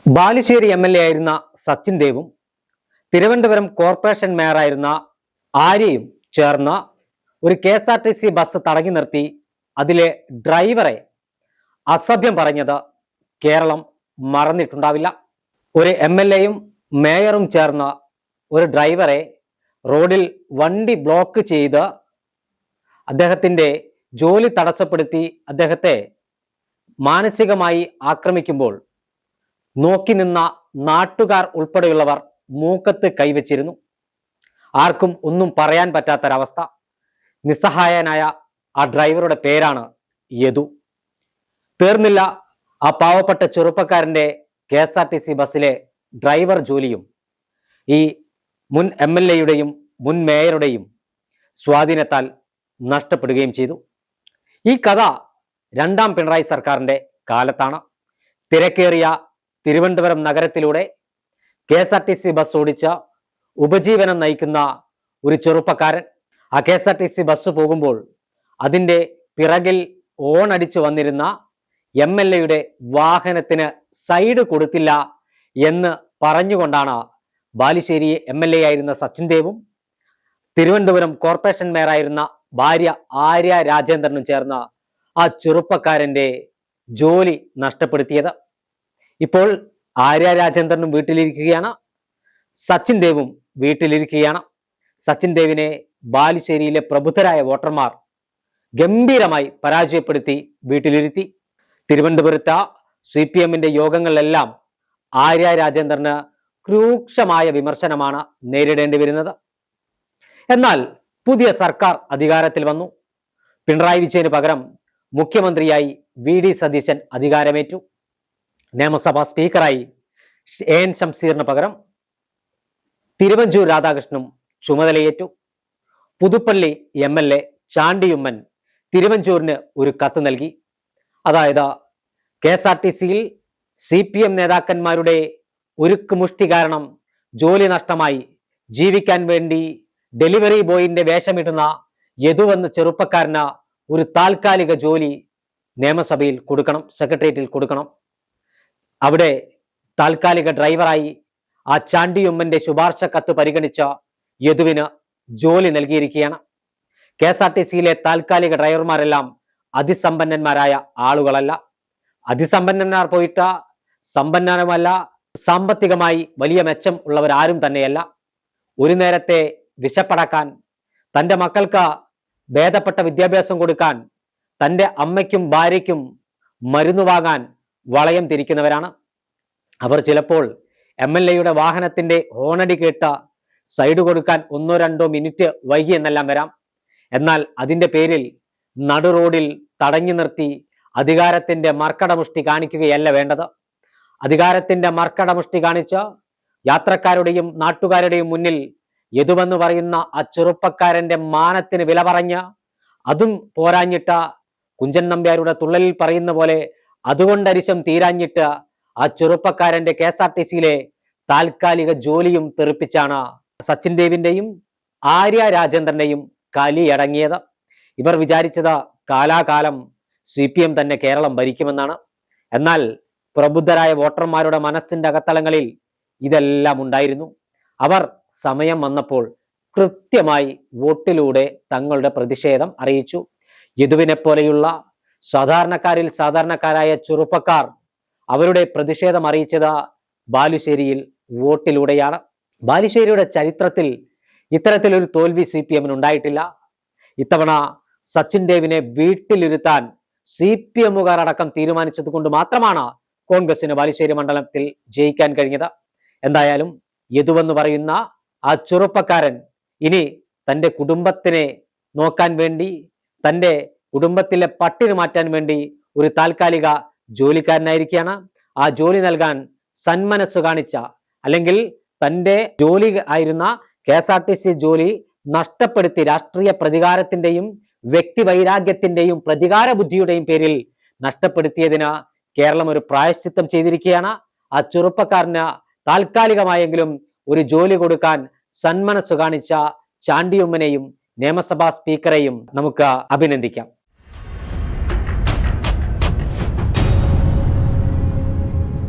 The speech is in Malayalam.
ബാലുശ്ശേരി എം.എൽ.എ. ആയിരുന്ന സച്ചിൻ ദേവും തിരുവനന്തപുരം കോർപ്പറേഷൻ മേയറായിരുന്ന ആര്യയും ചേർന്ന് ഒരു KSRTC ബസ് തടഞ്ഞു നിർത്തി അതിലെ ഡ്രൈവറെ അസഭ്യം പറഞ്ഞത് കേരളം മറന്നിട്ടുണ്ടാവില്ല. ഒരു MLA-യും മേയറും ചേർന്ന് ഒരു ഡ്രൈവറെ റോഡിൽ വണ്ടി ബ്ലോക്ക് ചെയ്ത് അദ്ദേഹത്തിൻ്റെ ജോലി തടസ്സപ്പെടുത്തി അദ്ദേഹത്തെ മാനസികമായി ആക്രമിക്കുമ്പോൾ നോക്കി നിന്ന നാട്ടുകാർ ഉൾപ്പെടെയുള്ളവർ മൂക്കത്ത് കൈവച്ചിരുന്നു. ആർക്കും ഒന്നും പറയാൻ പറ്റാത്തൊരവസ്ഥ. നിസ്സഹായനായ ആ ഡ്രൈവറുടെ പേരാണ് യദു. തീർന്നില്ല ആ പാവപ്പെട്ട ചെറുപ്പക്കാരൻ്റെ KSRTC ബസ്സിലെ ഡ്രൈവർ ജോലിയും ഈ മുൻ MLA-യുടെയും മുൻ മേയറുടെയും സ്വാധീനത്താൽ നഷ്ടപ്പെടുകയും ചെയ്തു. ഈ കഥ രണ്ടാം പിണറായി സർക്കാരിൻ്റെ കാലത്താണ്. തിരക്കേറിയ തിരുവനന്തപുരം നഗരത്തിലൂടെ KSRTC ബസ് ഓടിച്ച ഉപജീവനം നയിക്കുന്ന ഒരു ചെറുപ്പക്കാരൻ ആ KSRTC ബസ് പോകുമ്പോൾ അതിൻ്റെ പിറകിൽ ഓണടിച്ചു വന്നിരുന്ന MLA-യുടെ വാഹനത്തിന് സൈഡ് കൊടുത്തില്ല എന്ന് പറഞ്ഞുകൊണ്ടാണ് ബാലുശ്ശേരി MLA ആയിരുന്ന സച്ചിൻ ദേവും തിരുവനന്തപുരം കോർപ്പറേഷൻ മേയറായിരുന്ന ഭാര്യ ആര്യ രാജേന്ദ്രനും ചേർന്ന് ആ ചെറുപ്പക്കാരൻ്റെ ജോലി നഷ്ടപ്പെടുത്തിയത്. ഇപ്പോൾ ആര്യ രാജേന്ദ്രനും വീട്ടിലിരിക്കുകയാണ്, സച്ചിൻ ദേവും വീട്ടിലിരിക്കുകയാണ്. സച്ചിൻ ദേവിനെ ബാലുശ്ശേരിയിലെ പ്രബുദ്ധരായ വോട്ടർമാർ ഗംഭീരമായി പരാജയപ്പെടുത്തി വീട്ടിലിരുത്തി. തിരുവനന്തപുരത്ത് CPM-ന്റെ യോഗങ്ങളിലെല്ലാം ആര്യ രാജേന്ദ്രന് രൂക്ഷമായ വിമർശനമാണ് നേരിടേണ്ടി വരുന്നത്. എന്നാൽ പുതിയ സർക്കാർ അധികാരത്തിൽ വന്നു. പിണറായി വിജയന് പകരം മുഖ്യമന്ത്രിയായി VD സതീശൻ അധികാരമേറ്റു. നിയമസഭാ സ്പീക്കറായി AN ഷംസീറിന് പകരം തിരുവഞ്ചൂർ രാധാകൃഷ്ണനും ചുമതലയേറ്റു. പുതുപ്പള്ളി MLA ചാണ്ടിയുമ്മൻ തിരുവഞ്ചൂരിന് ഒരു കത്ത് നൽകി. അതായത് KSRTC-യിൽ CPM നേതാക്കന്മാരുടെ ഉരുക്കുമുഷ്ടി കാരണം ജോലി നഷ്ടമായി ജീവിക്കാൻ വേണ്ടി ഡെലിവറി ബോയിന്റെ വേഷമിടുന്ന യദു എന്ന ചെറുപ്പക്കാരന് ഒരു താൽക്കാലിക ജോലി നിയമസഭയിൽ കൊടുക്കണം, സെക്രട്ടേറിയറ്റിൽ കൊടുക്കണം. അവിടെ താൽക്കാലിക ഡ്രൈവറായി ആ ചാണ്ടിയുമ്മന്റെ ശുപാർശ കത്ത് പരിഗണിച്ച യദുവിന് ജോലി നൽകിയിരിക്കുകയാണ്. KSRTC-യിലെ താൽക്കാലിക ഡ്രൈവർമാരെല്ലാം അതിസമ്പന്നന്മാരായ ആളുകളല്ല. അതിസമ്പന്നന്മാർ പോയിട്ട് സമ്പന്നരുമല്ല, സാമ്പത്തികമായി വലിയ മെച്ചം ഉള്ളവരാരും തന്നെയല്ല. ഒരു നേരത്തെ വിശപ്പടക്കാൻ, തൻ്റെ മക്കൾക്ക് ഭേദപ്പെട്ട വിദ്യാഭ്യാസം കൊടുക്കാൻ, തൻ്റെ അമ്മയ്ക്കും ഭാര്യയ്ക്കും മരുന്ന് വാങ്ങാൻ വളയം തിരിക്കുന്നവരാണ് അവർ. ചിലപ്പോൾ MLA-യുടെ വാഹനത്തിൻ്റെ ഹോണടി കേട്ട സൈഡ് കൊടുക്കാൻ 1-2 മിനിറ്റ് വൈകി എന്നെല്ലാം വരാം. എന്നാൽ അതിൻ്റെ പേരിൽ നടു റോഡിൽ തടഞ്ഞു നിർത്തി അധികാരത്തിൻ്റെ മർക്കടമുഷ്ടി കാണിക്കുകയല്ല വേണ്ടത്. അധികാരത്തിൻ്റെ മർക്കടമുഷ്ടി കാണിച്ച് യാത്രക്കാരുടെയും നാട്ടുകാരുടെയും മുന്നിൽ യദുവെന്ന് പറയുന്ന ആ ചെറുപ്പക്കാരൻ്റെ മാനത്തിന് വില പറഞ്ഞ്, അതും പോരാഞ്ഞിട്ട കുഞ്ചൻ നമ്പ്യാരുടെ തുള്ളലിൽ പറയുന്ന പോലെ അതുകൊണ്ടരിശം തീരാഞ്ഞിട്ട് ആ ചെറുപ്പക്കാരൻ്റെ KSRTC-യിലെ താൽക്കാലിക ജോലിയും തെറിപ്പിച്ചാണ് സച്ചിൻ ദേവിൻ്റെയും ആര്യ രാജേന്ദ്രൻ്റെയും കലിയടങ്ങിയത്. ഇവർ വിചാരിച്ചത് കാലാകാലം CPM തന്നെ കേരളം ഭരിക്കുമെന്നാണ്. എന്നാൽ പ്രബുദ്ധരായ വോട്ടർമാരുടെ മനസ്സിൻ്റെ അകത്തളങ്ങളിൽ ഇതെല്ലാം ഉണ്ടായിരുന്നു. അവർ സമയം വന്നപ്പോൾ കൃത്യമായി വോട്ടിലൂടെ തങ്ങളുടെ പ്രതിഷേധം അറിയിച്ചു. യദുവിനെ പോലെയുള്ള സാധാരണക്കാരിൽ സാധാരണക്കാരായ ചെറുപ്പക്കാർ അവരുടെ പ്രതിഷേധം അറിയിച്ചത് ബാലുശ്ശേരിയിൽ വോട്ടിലൂടെയാണ്. ബാലുശ്ശേരിയുടെ ചരിത്രത്തിൽ ഇത്തരത്തിലൊരു തോൽവി CPM-ന് ഉണ്ടായിട്ടില്ല. ഇത്തവണ സച്ചിൻ ദേവിനെ വീട്ടിലിരുത്താൻ CPM-കാർ അടക്കം തീരുമാനിച്ചത് കൊണ്ട് മാത്രമാണ് കോൺഗ്രസിന് ബാലുശ്ശേരി മണ്ഡലത്തിൽ ജയിക്കാൻ കഴിഞ്ഞത്. എന്തായാലും യദുവെന്ന് പറയുന്ന ആ ചെറുപ്പക്കാരൻ ഇനി തൻ്റെ കുടുംബത്തിനെ നോക്കാൻ വേണ്ടി, തൻ്റെ കുടുംബത്തിലെ പട്ടിണി മാറ്റാൻ വേണ്ടി ഒരു താൽക്കാലിക ജോലിക്കാരനായിരിക്കുകയാണ്. ആ ജോലി നൽകാൻ സന്മനസ് കാണിച്ച, അല്ലെങ്കിൽ തൻ്റെ ജോലി ആയിരുന്ന KSRTC ജോലി നഷ്ടപ്പെടുത്തി രാഷ്ട്രീയ പ്രതികാരത്തിൻ്റെയും വ്യക്തിവൈരാഗ്യത്തിൻ്റെയും പ്രതികാര ബുദ്ധിയുടെയും പേരിൽ നഷ്ടപ്പെടുത്തിയതിന് കേരളം ഒരു പ്രായശ്ചിത്തം ചെയ്തിരിക്കുകയാണ്. ആ ചെറുപ്പക്കാരന് താൽക്കാലികമായെങ്കിലും ഒരു ജോലി കൊടുക്കാൻ സന്മനസ് കാണിച്ച ചാണ്ടിയുമ്മനെയും നിയമസഭാ സ്പീക്കറെയും നമുക്ക് അഭിനന്ദിക്കാം.